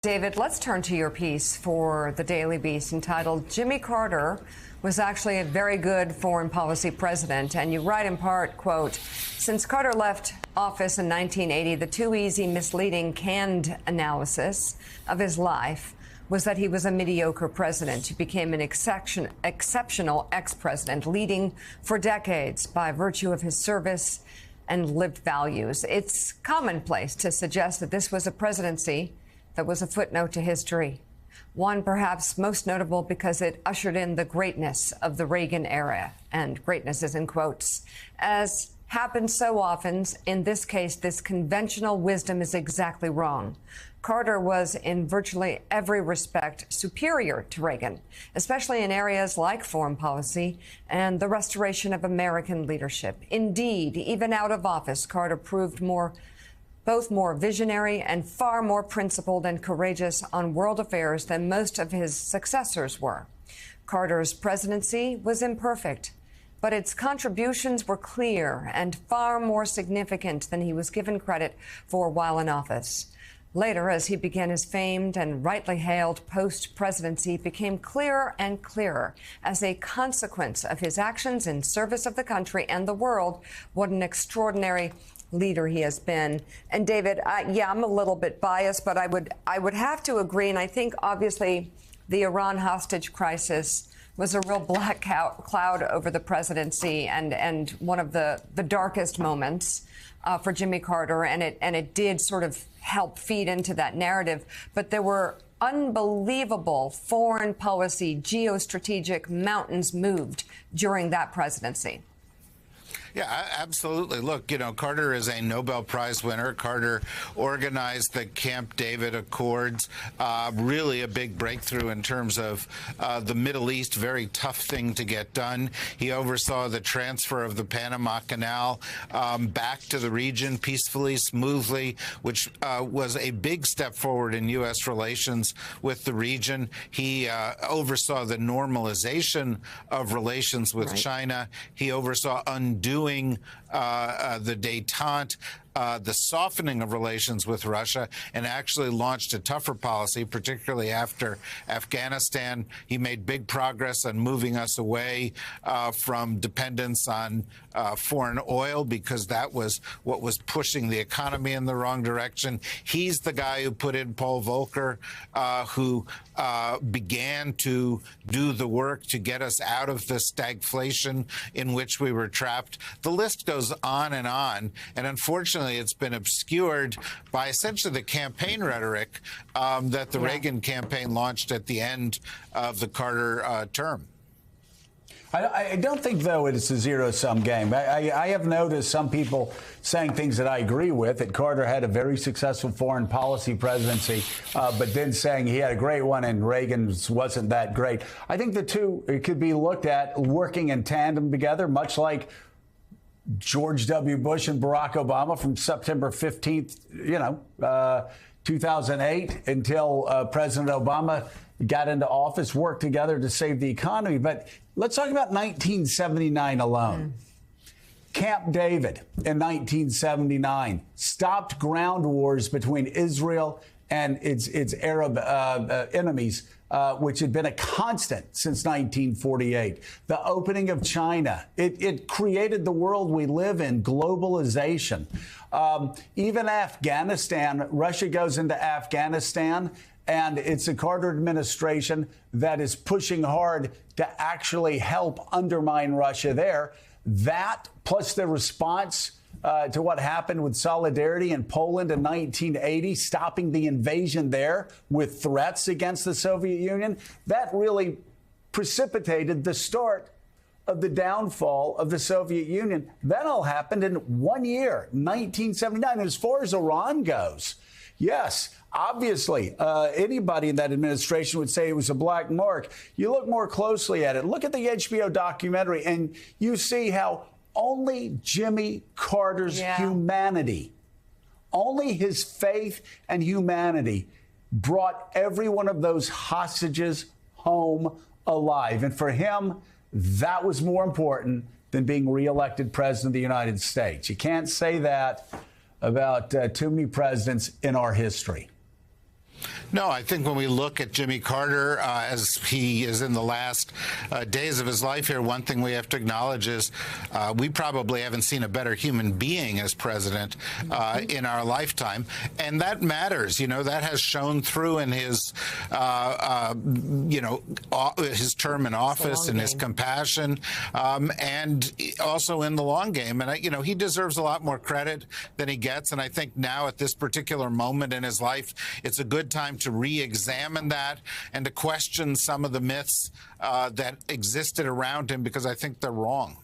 David, let's turn to your piece for the Daily Beast entitled Jimmy Carter was actually a very good foreign policy president. And you write in part, quote, since Carter left office in 1980, the too easy, misleading, canned analysis of his life was that he was a mediocre president who became an exceptional ex-president, leading for decades by virtue of his service and lived values. It's commonplace to suggest that this was a presidency that was a footnote to history, one perhaps most notable because it ushered in the greatness of the Reagan era, and greatness is in quotes. As happens so often, in this case, this conventional wisdom is exactly wrong. Carter was in virtually every respect superior to Reagan, especially in areas like foreign policy and the restoration of American leadership. Indeed, even out of office, Carter proved both more visionary and far more principled and courageous on world affairs than most of his successors were. Carter's presidency was imperfect, but its contributions were clear and far more significant than he was given credit for while in office. Later, as he began his famed and rightly hailed post-presidency, it became clearer and clearer as a consequence of his actions in service of the country and the world what an extraordinary leader he has been. And David, I'm a little bit biased, but I would have to agree. And I think obviously the Iran hostage crisis was a real black cloud over the presidency and one of the darkest moments for Jimmy Carter. And it did sort of help feed into that narrative. But there were unbelievable foreign policy, geostrategic mountains moved during that presidency. Yeah, absolutely. Look, Carter is a Nobel Prize winner. Carter organized the Camp David Accords, really a big breakthrough in terms of the Middle East, very tough thing to get done. He oversaw the transfer of the Panama Canal back to the region peacefully, smoothly, which was a big step forward in U.S. relations with the region. He oversaw the normalization of relations with China. He oversaw undoing the détente, the softening of relations with Russia, and actually launched a tougher policy, particularly after Afghanistan. He made big progress on moving us away from dependence on foreign oil, because that was what was pushing the economy in the wrong direction. He's the guy who put in Paul Volcker, who began to do the work to get us out of the stagflation in which we were trapped. The list goes on, and unfortunately, it's been obscured by essentially the campaign rhetoric that the Reagan campaign launched at the end of the Carter term. I don't think, though, it's a zero-sum game. I have noticed some people saying things that I agree with, that Carter had a very successful foreign policy presidency, but then saying he had a great one and Reagan's wasn't that great. I think the two could be looked at working in tandem together, much like George W. Bush and Barack Obama from September 15th, 2008 until President Obama got into office, worked together to save the economy. But let's talk about 1979 alone. Camp David in 1979 stopped ground wars between Israel and its Arab enemies, which had been a constant since 1948. The opening of China, it created the world we live in, globalization. Even Afghanistan, Russia goes into Afghanistan, and it's the Carter administration that is pushing hard to actually help undermine Russia there. That, plus the response to what happened with Solidarity in Poland in 1980, stopping the invasion there with threats against the Soviet Union, that really precipitated the start of the downfall of the Soviet Union. That all happened in 1 year, 1979. As far as Iran goes, yes, obviously, anybody in that administration would say it was a black mark. You look more closely at it. Look at the HBO documentary, and you see how only Jimmy Carter's humanity, only his faith and humanity brought every one of those hostages home alive. And for him, that was more important than being reelected president of the United States. You can't say that about too many presidents in our history. No, I think when we look at Jimmy Carter as he is in the last days of his life here, one thing we have to acknowledge is we probably haven't seen a better human being as president in our lifetime. And that matters. You know, that has shown through in his, his term in office and his compassion, and also in the long game. And, he deserves a lot more credit than he gets. And I think now at this particular moment in his life, it's a good time to re-examine that and to question some of the myths that existed around him, because I think they're wrong.